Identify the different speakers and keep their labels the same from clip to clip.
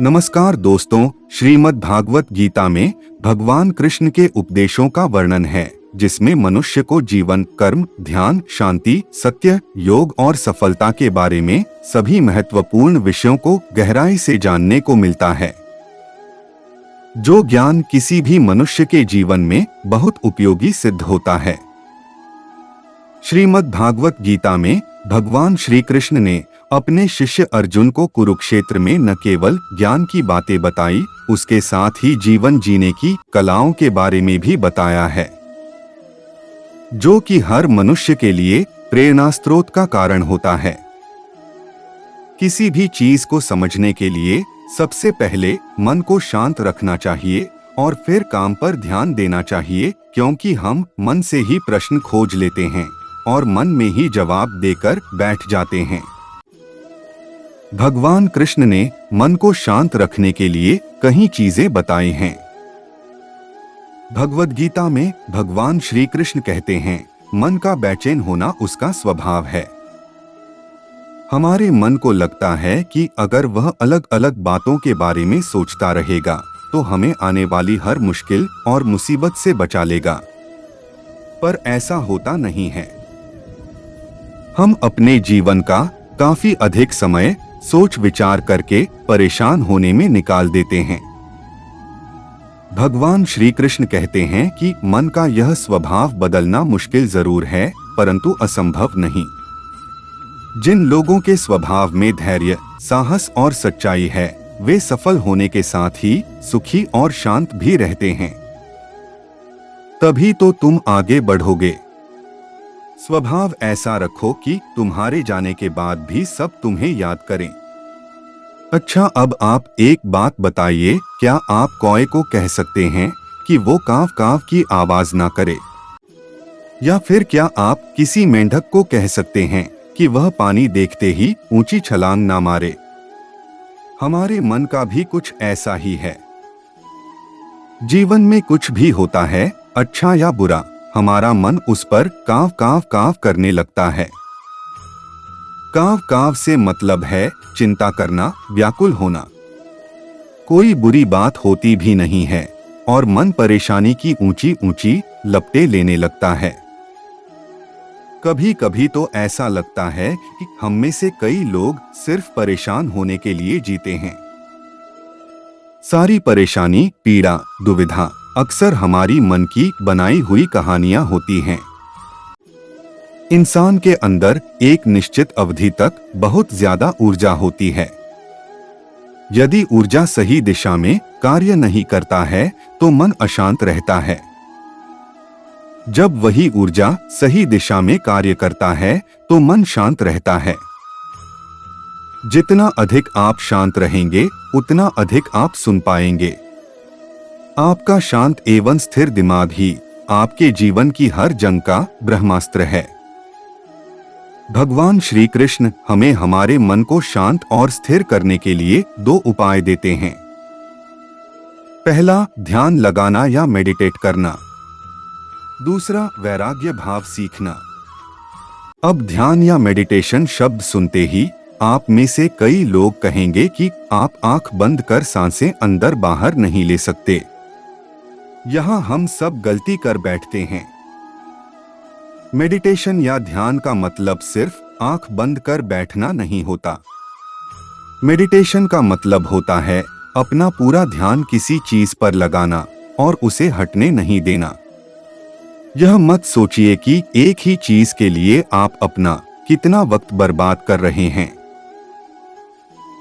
Speaker 1: नमस्कार दोस्तों, श्रीमद् भागवत गीता में भगवान कृष्ण के उपदेशों का वर्णन है, जिसमें मनुष्य को जीवन, कर्म, ध्यान, शांति, सत्य, योग और सफलता के बारे में सभी महत्वपूर्ण विषयों को गहराई से जानने को मिलता है। जो ज्ञान किसी भी मनुष्य के जीवन में बहुत उपयोगी सिद्ध होता है। श्रीमद् भागवत गीता में भगवान श्री कृष्ण ने अपने शिष्य अर्जुन को कुरुक्षेत्र में न केवल ज्ञान की बातें बताई, उसके साथ ही जीवन जीने की कलाओं के बारे में भी बताया है, जो कि हर मनुष्य के लिए प्रेरणा स्रोत का कारण होता है। किसी भी चीज को समझने के लिए सबसे पहले मन को शांत रखना चाहिए और फिर काम पर ध्यान देना चाहिए, क्योंकि हम मन से ही प्रश्न खोज लेते हैं और मन में ही जवाब देकर बैठ जाते हैं। भगवान कृष्ण ने मन को शांत रखने के लिए कई चीजें बताई हैं। भगवद गीता में भगवान श्री कृष्ण कहते हैं, मन का बेचैन होना उसका स्वभाव है। हमारे मन को लगता है कि अगर वह अलग अलग बातों के बारे में सोचता रहेगा तो हमें आने वाली हर मुश्किल और मुसीबत से बचा लेगा, पर ऐसा होता नहीं है। हम अपने जीवन का काफी अधिक समय सोच विचार करके परेशान होने में निकाल देते हैं। भगवान श्री कृष्ण कहते हैं कि मन का यह स्वभाव बदलना मुश्किल जरूर है, परंतु असंभव नहीं। जिन लोगों के स्वभाव में धैर्य, साहस और सच्चाई है, वे सफल होने के साथ ही सुखी और शांत भी रहते हैं। तभी तो तुम आगे बढ़ोगे। स्वभाव ऐसा रखो कि तुम्हारे जाने के बाद भी सब तुम्हें याद करें। अच्छा, अब आप एक बात बताइए, क्या आप कौए को कह सकते हैं कि वो काव काव की आवाज ना करे? या फिर क्या आप किसी मेंढक को कह सकते हैं कि वह पानी देखते ही ऊंची छलांग ना मारे? हमारे मन का भी कुछ ऐसा ही है। जीवन में कुछ भी होता है, अच्छा या बुरा, हमारा मन उस पर काव काव काव करने लगता है। काव काव से मतलब है चिंता करना, व्याकुल होना। कोई बुरी बात होती भी नहीं है और मन परेशानी की ऊंची ऊंची लपटें लेने लगता है। कभी कभी तो ऐसा लगता है कि हम में से कई लोग सिर्फ परेशान होने के लिए जीते हैं। सारी परेशानी, पीड़ा, दुविधा अक्सर हमारी मन की बनाई हुई कहानियां होती हैं। इंसान के अंदर एक निश्चित अवधि तक बहुत ज्यादा ऊर्जा होती है। यदि ऊर्जा सही दिशा में कार्य नहीं करता है तो मन अशांत रहता है। जब वही ऊर्जा सही दिशा में कार्य करता है तो मन शांत रहता है। जितना अधिक आप शांत रहेंगे, उतना अधिक आप सुन पाएंगे। आपका शांत एवं स्थिर दिमाग ही आपके जीवन की हर जंग का ब्रह्मास्त्र है। भगवान श्री कृष्ण हमें हमारे मन को शांत और स्थिर करने के लिए दो उपाय देते हैं। पहला, ध्यान लगाना या मेडिटेट करना। दूसरा, वैराग्य भाव सीखना। अब ध्यान या मेडिटेशन शब्द सुनते ही आप में से कई लोग कहेंगे कि आप आंख बंद कर सांसें अंदर बाहर नहीं ले सकते। यहाँ हम सब गलती कर बैठते हैं। मेडिटेशन या ध्यान का मतलब सिर्फ आंख बंद कर बैठना नहीं होता। मेडिटेशन का मतलब होता है अपना पूरा ध्यान किसी चीज पर लगाना और उसे हटने नहीं देना। यह मत सोचिए कि एक ही चीज के लिए आप अपना कितना वक्त बर्बाद कर रहे हैं।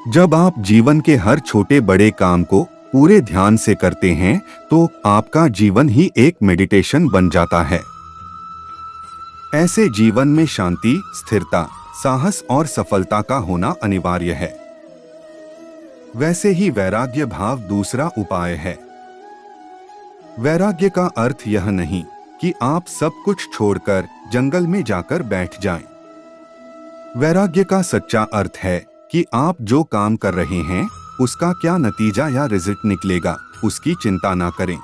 Speaker 1: जब आप जीवन के हर छोटे बड़े काम को पूरे ध्यान से करते हैं तो आपका जीवन ही एक मेडिटेशन बन जाता है। ऐसे जीवन में शांति, स्थिरता, साहस और सफलता का होना अनिवार्य है। वैसे ही वैराग्य भाव दूसरा उपाय है। वैराग्य का अर्थ यह नहीं कि आप सब कुछ छोड़कर जंगल में जाकर बैठ जाएं। वैराग्य का सच्चा अर्थ है कि आप जो काम कर रहे हैं उसका क्या नतीजा या रिजल्ट निकलेगा, उसकी चिंता ना करें।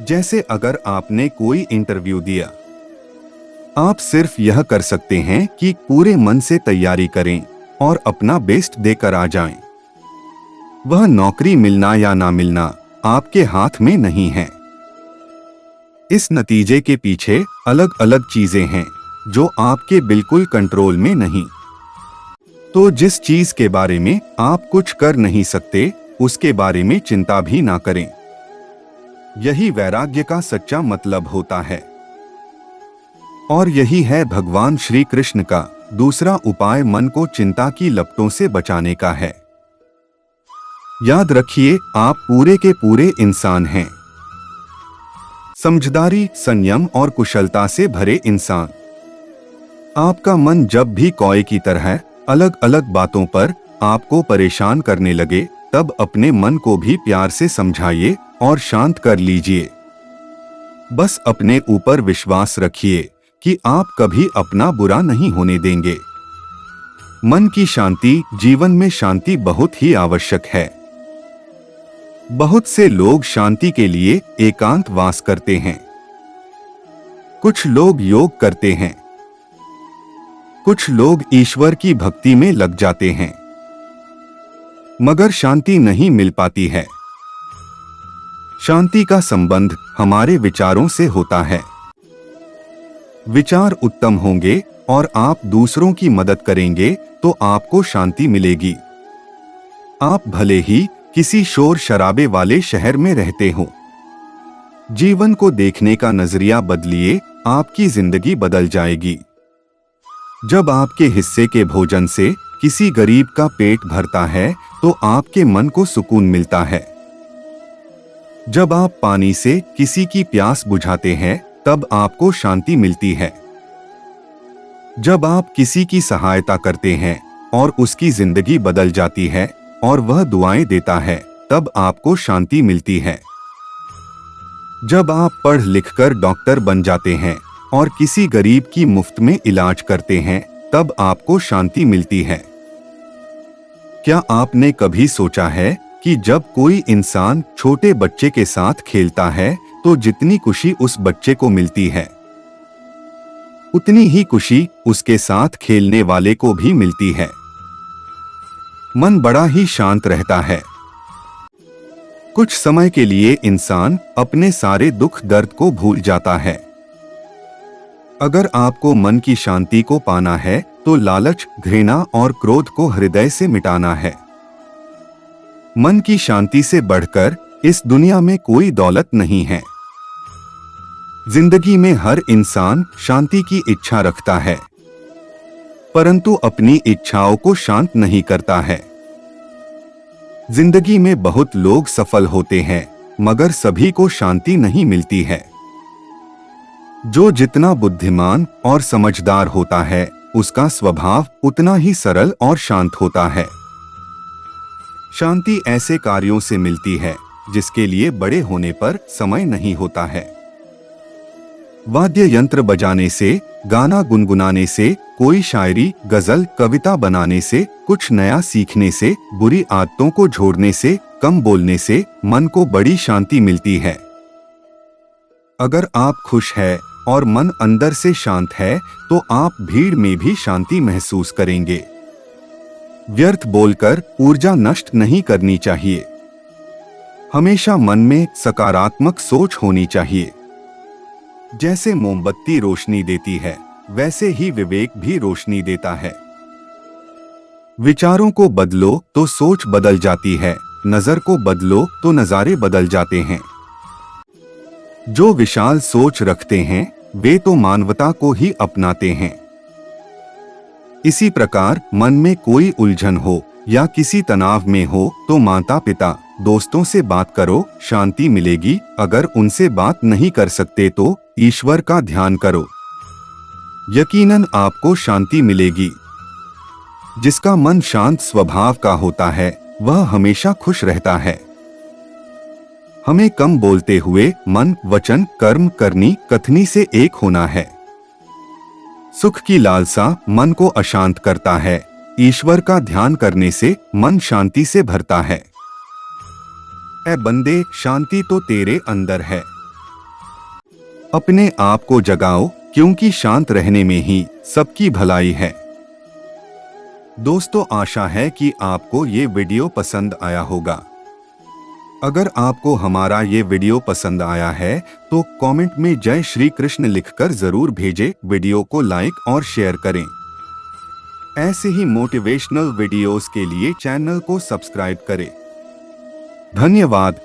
Speaker 1: जैसे अगर आपने कोई इंटरव्यू दिया, आप सिर्फ यह कर सकते हैं कि पूरे मन से तैयारी करें और अपना बेस्ट देकर आ जाएं। वह नौकरी मिलना या ना मिलना आपके हाथ में नहीं है। इस नतीजे के पीछे अलग अलग चीजें हैं जो आपके बिल्कुल कंट्रोल में नहीं। तो जिस चीज के बारे में आप कुछ कर नहीं सकते, उसके बारे में चिंता भी ना करें। यही वैराग्य का सच्चा मतलब होता है। और यही है भगवान श्री कृष्ण का दूसरा उपाय मन को चिंता की लपटों से बचाने का है। याद रखिए, आप पूरे के पूरे इंसान हैं। समझदारी, संयम और कुशलता से भरे इंसान। आपका मन जब भी कौए की तरह अलग अलग बातों पर आपको परेशान करने लगे, तब अपने मन को भी प्यार से समझाइए और शांत कर लीजिए। बस अपने ऊपर विश्वास रखिए कि आप कभी अपना बुरा नहीं होने देंगे। मन की शांति, जीवन में शांति बहुत ही आवश्यक है। बहुत से लोग शांति के लिए एकांत वास करते हैं। कुछ लोग योग करते हैं। कुछ लोग ईश्वर की भक्ति में लग जाते हैं, मगर शांति नहीं मिल पाती है। शांति का संबंध हमारे विचारों से होता है। विचार उत्तम होंगे और आप दूसरों की मदद करेंगे तो आपको शांति मिलेगी। आप भले ही किसी शोर शराबे वाले शहर में रहते हो, जीवन को देखने का नजरिया बदलिए, आपकी जिंदगी बदल जाएगी। जब आपके हिस्से के भोजन से किसी गरीब का पेट भरता है तो आपके मन को सुकून मिलता है। जब आप पानी से किसी की प्यास बुझाते हैं तब आपको शांति मिलती है। जब आप किसी की सहायता करते हैं और उसकी जिंदगी बदल जाती है और वह दुआएं देता है, तब आपको शांति मिलती है। जब आप पढ़ लिखकर डॉक्टर बन जाते हैं और किसी गरीब की मुफ्त में इलाज करते हैं, तब आपको शांति मिलती है। क्या आपने कभी सोचा है कि जब कोई इंसान छोटे बच्चे के साथ खेलता है तो जितनी खुशी उस बच्चे को मिलती है, उतनी ही खुशी उसके साथ खेलने वाले को भी मिलती है। मन बड़ा ही शांत रहता है। कुछ समय के लिए इंसान अपने सारे दुख दर्द को भूल जाता है। अगर आपको मन की शांति को पाना है तो लालच, घृणा और क्रोध को हृदय से मिटाना है। मन की शांति से बढ़कर इस दुनिया में कोई दौलत नहीं है। जिंदगी में हर इंसान शांति की इच्छा रखता है, परंतु अपनी इच्छाओं को शांत नहीं करता है। जिंदगी में बहुत लोग सफल होते हैं, मगर सभी को शांति नहीं मिलती है। जो जितना बुद्धिमान और समझदार होता है, उसका स्वभाव उतना ही सरल और शांत होता है। शांति ऐसे कार्यों से मिलती है जिसके लिए बड़े होने पर समय नहीं होता है। वाद्य यंत्र बजाने से, गाना गुनगुनाने से, कोई शायरी, गजल, कविता बनाने से, कुछ नया सीखने से, बुरी आदतों को छोड़ने से, कम बोलने से मन को बड़ी शांति मिलती है। अगर आप खुश हैं और मन अंदर से शांत है तो आप भीड़ में भी शांति महसूस करेंगे। व्यर्थ बोलकर ऊर्जा नष्ट नहीं करनी चाहिए। हमेशा मन में सकारात्मक सोच होनी चाहिए। जैसे मोमबत्ती रोशनी देती है, वैसे ही विवेक भी रोशनी देता है। विचारों को बदलो तो सोच बदल जाती है, नजर को बदलो तो नजारे बदल जाते हैं। जो विशाल सोच रखते हैं वे तो मानवता को ही अपनाते हैं। इसी प्रकार मन में कोई उलझन हो या किसी तनाव में हो तो माता पिता, दोस्तों से बात करो, शांति मिलेगी। अगर उनसे बात नहीं कर सकते तो ईश्वर का ध्यान करो, यकीनन आपको शांति मिलेगी। जिसका मन शांत स्वभाव का होता है वह हमेशा खुश रहता है। हमें कम बोलते हुए मन, वचन, कर्म, करनी, कथनी से एक होना है। सुख की लालसा मन को अशांत करता है। ईश्वर का ध्यान करने से मन शांति से भरता है। ऐ बंदे, शांति तो तेरे अंदर है। अपने आप को जगाओ, क्योंकि शांत रहने में ही सबकी भलाई है। दोस्तों, आशा है कि आपको ये वीडियो पसंद आया होगा। अगर आपको हमारा ये वीडियो पसंद आया है तो कमेंट में जय श्री कृष्ण लिखकर जरूर भेजें। वीडियो को लाइक और शेयर करें। ऐसे ही मोटिवेशनल वीडियोस के लिए चैनल को सब्सक्राइब करें। धन्यवाद।